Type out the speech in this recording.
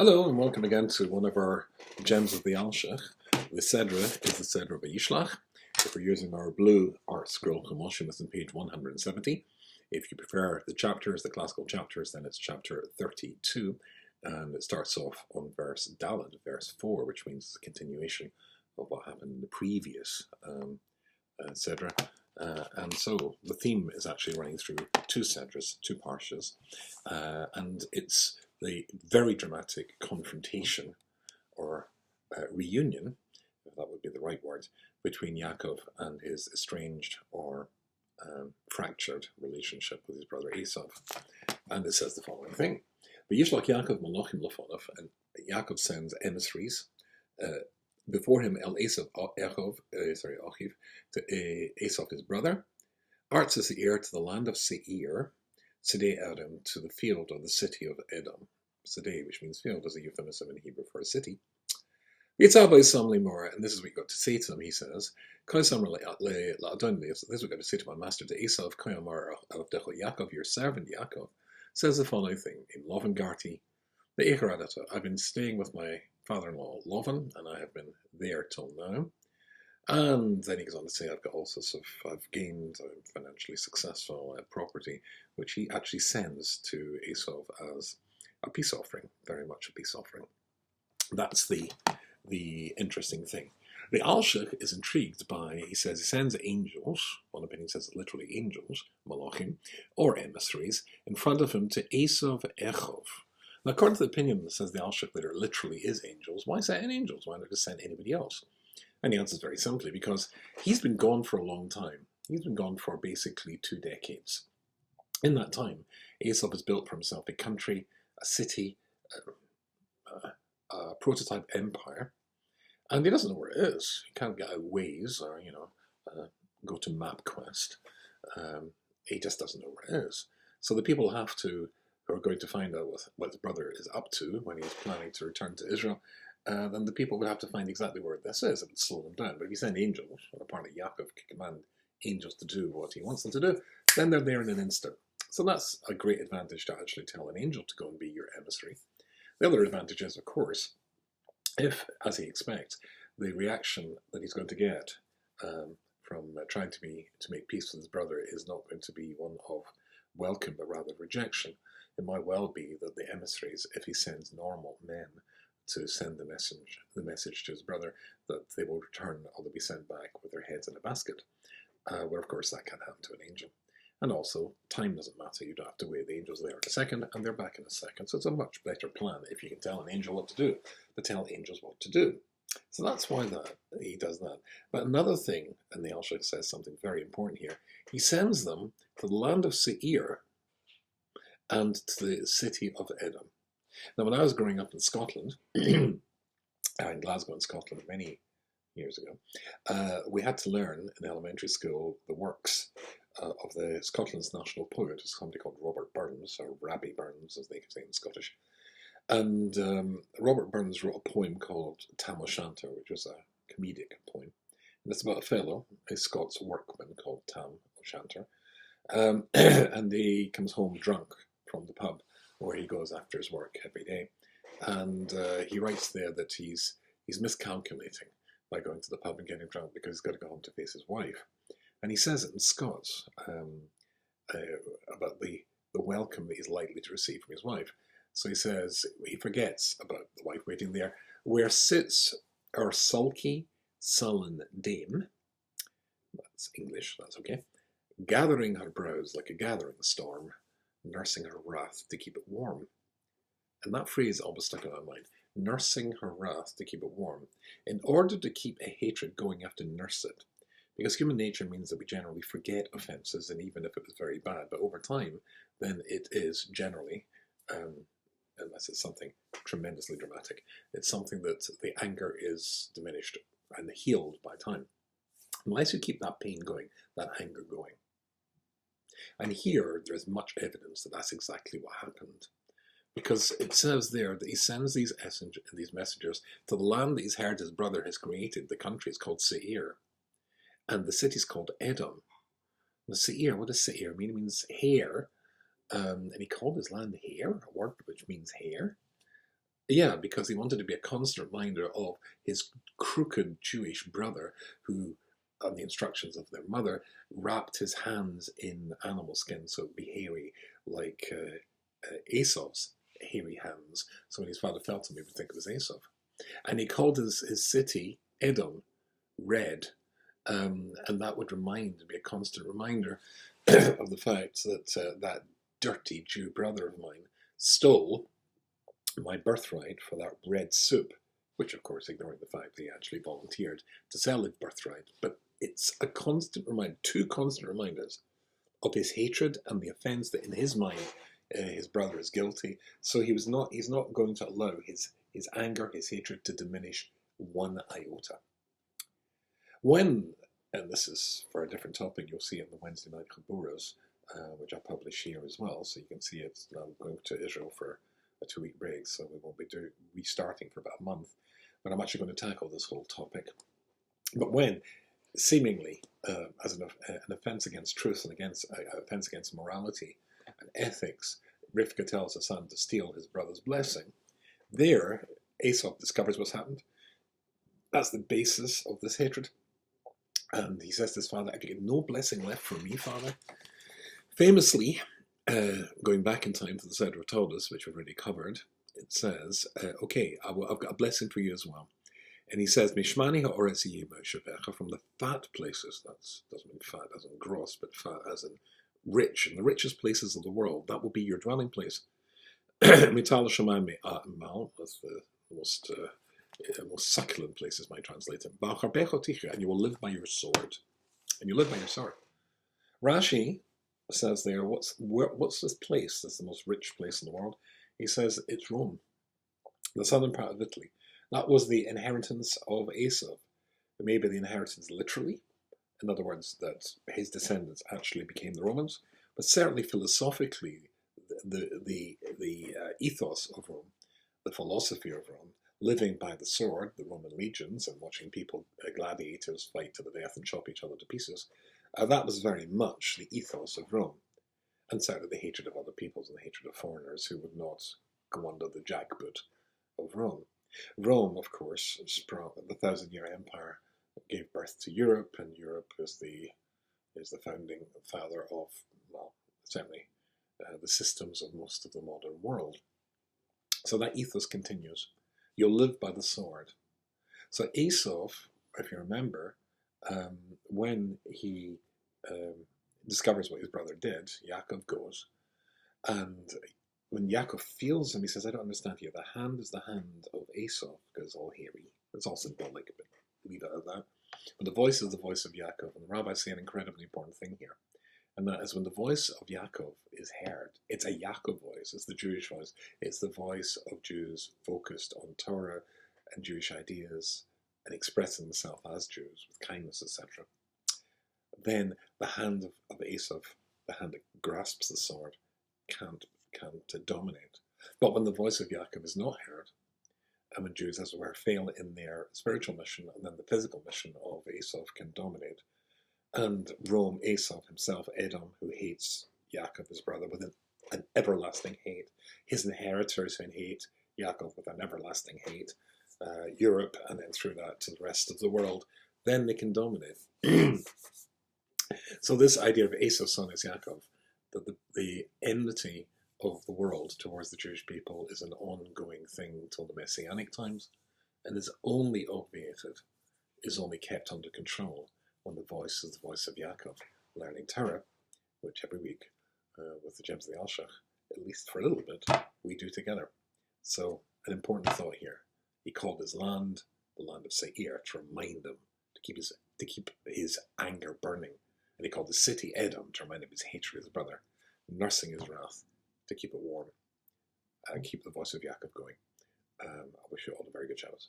Hello and welcome again to one of our gems of the Alshich. The Sedra is the Sedra Vayishlach. If we're using our blue art scroll Chumash, it's on page 170. If you prefer the chapters, the classical chapters, then it's chapter 32. And it starts off on verse Daled, verse 4, which means it's a continuation of what happened in the previous Sedra. And so the theme is actually running through two Sedras, two Parshas, and it's the very dramatic confrontation or reunion, if that would be the right word, between Yaakov and his estranged or fractured relationship with his brother Esau. And it says the following thing: Vayishlach Yaakov malachim lefonav, and Yaakov sends emissaries before him El Achiv, to Esau his brother. Arts is the heir to the land of Seir, Sedei Edom, to the field or the city of Edom. Sedei, which means field, is a euphemism in Hebrew for a city. Yitzhak Limor, and this is what we got to say to him, he says, this is what we got to say to my master, to Esau, Yaakov, your servant Yaakov, says the following thing: in Lovan Garti, the Echaradata, I've been staying with my father-in-law Lovan, and I have been there till now. And then he goes on to say, I've gained, I'm financially successful property, which he actually sends to Esau as a peace offering, very much a peace offering. That's the interesting thing. The Alshich is intrigued by, he says, he sends angels, one opinion says literally angels, malachim, or emissaries, in front of him to Esau Echov. Now, according to the opinion that says the Alshich that it literally is angels, why send angels? Why not just send anybody else? And the answer is very simply because he's been gone for a long time. He's been gone for basically 2 decades. In that time, Esau has built for himself a country, a city, a prototype empire, and he doesn't know where it is. He can't get out Waze or, go to MapQuest. He just doesn't know where it is. So the people who are going to find out what his brother is up to when he's planning to return to Israel, then the people would have to find exactly where this is. It would slow them down. But if you send angels, or apparently Yaakov can command angels to do what he wants them to do, then they're there in an instant. So that's a great advantage to actually tell an angel to go and be your emissary. The other advantage is, of course, if, as he expects, the reaction that he's going to get from trying to make peace with his brother is not going to be one of welcome, but rather rejection, it might well be that the emissaries, if he sends normal men to send the message to his brother, that they will return or they'll be sent back with their heads in a basket. Where, of course, that can't happen to an angel. And also, time doesn't matter. You don't have to wait. The angel's there in a second, and they're back in a second. So it's a much better plan if you can tell an angel what to do, to tell angels what to do. So that's why he does that. But another thing, and the Alshich says something very important here, he sends them to the land of Seir and to the city of Edom. Now, when I was growing up in Scotland, in Glasgow in Scotland many years ago, we had to learn in elementary school the works of Scotland's national poet, somebody called Robert Burns, or Rabbi Burns, as they say in Scottish. And Robert Burns wrote a poem called Tam O'Shanter, which was a comedic poem. And it's about a fellow, a Scots workman called Tam O'Shanter. And he comes home drunk from the pub where he goes after his work every day. And he writes there that he's miscalculating by going to the pub and getting drunk because he's got to go home to face his wife. And he says it in Scots about the welcome that he's likely to receive from his wife. So he says, he forgets about the wife waiting there, where sits our sulky, sullen dame, that's English, that's okay, gathering her brows like a gathering storm, nursing her wrath to keep it warm. And that phrase always stuck in my mind, nursing her wrath to keep it warm. In order to keep a hatred going, you have to nurse it. Because human nature means that we generally forget offences, and even if it was very bad, but over time, then it is generally, unless it's something tremendously dramatic, it's something that the anger is diminished and healed by time. Unless you keep that pain going, that anger going. And here, there's much evidence that that's exactly what happened. Because it says there that he sends these messengers to the land that he's heard his brother has created. The country is called Seir. And the city is called Edom. The Seir, what does Seir mean? It means hair. And he called his land hair, a word which means hair. Yeah, because he wanted to be a constant reminder of his crooked Jewish brother who, on the instructions of their mother, wrapped his hands in animal skin so it would be hairy, like Esau's hairy hands. So when his father felt him, he would think it was Esau. And he called his city Edom red. And that would be a constant reminder of the fact that that dirty Jew brother of mine stole my birthright for that red soup, which of course ignoring the fact that he actually volunteered to sell his birthright. But it's a constant reminder, two constant reminders of his hatred and the offence that in his mind his brother is guilty. So he's not going to allow his anger, his hatred to diminish one iota. When, and this is for a different topic, you'll see it in the Wednesday night Chaburas, which I publish here as well, so you can see it. I'm going to Israel for a 2-week break, so we won't be restarting for about a month. But I'm actually going to tackle this whole topic. But when, seemingly, as an offence against truth and against offence against morality and ethics, Rivka tells her son to steal his brother's blessing, there Esau discovers what's happened. That's the basis of this hatred. And he says to his father, "Have you got no blessing left for me, father?" Famously, going back in time to the Seder of Toldus, which we've already covered, it says, okay, I've got a blessing for you as well. And he says, Mishmani ha'oretz yeh from the fat places, that doesn't mean fat as in gross, but fat as in rich, in the richest places of the world, that will be your dwelling place. Mital Shemaim Me'al, that's the most succulent places, might translate it. And you will live by your sword. And you live by your sword. Rashi says there, what's this place that's the most rich place in the world? He says it's Rome, the southern part of Italy. That was the inheritance of Esau. Maybe the inheritance literally, in other words, that his descendants actually became the Romans, but certainly philosophically, the ethos of Rome, the philosophy of Rome, living by the sword, the Roman legions, and watching people, gladiators, fight to the death and chop each other to pieces, that was very much the ethos of Rome. And certainly the hatred of other peoples and the hatred of foreigners who would not go under the jackboot of Rome. Rome, of course, sprung the 1,000-year empire, gave birth to Europe, and Europe is the founding father of, well, certainly the systems of most of the modern world. So that ethos continues. You'll live by the sword. So Esau, if you remember, when he discovers what his brother did, Yaakov goes, and when Yaakov feels him, he says, "I don't understand you. The hand is the hand of Esau," because it's all hairy. It's all symbolic, but leave it at that. But the voice is the voice of Yaakov, and the rabbis say an incredibly important thing here, and that is when the voice of Yaakov is heard, it's a Yaakov voice, it's the Jewish voice, it's the voice of Jews focused on Torah and Jewish ideas and expressing themselves as Jews with kindness, etc. Then the hand of Esau, the hand that grasps the sword, can't dominate. But when the voice of Yaakov is not heard, and when Jews, as it were, fail in their spiritual mission, and then the physical mission of Esau can dominate. And Rome, Esau himself, Edom, who hates Yaakov, his brother, with an everlasting hate. His inheritors who hate Yaakov with an everlasting hate. Europe, and then through that to the rest of the world. Then they can dominate. So this idea of Esau's son is Yaakov, that the enmity of the world towards the Jewish people is an ongoing thing until the Messianic times, and is only obviated, is only kept under control when the voice is the voice of Yaakov, learning Torah, which every week with the Gems of the Alshich, at least for a little bit, we do together. So an important thought here. He called his land the land of Seir to remind him, to keep his anger burning. And he called the city Edom to remind him of his hatred of his brother, nursing his wrath to keep it warm and keep the voice of Yaakov going. I wish you all a very good Shabbos.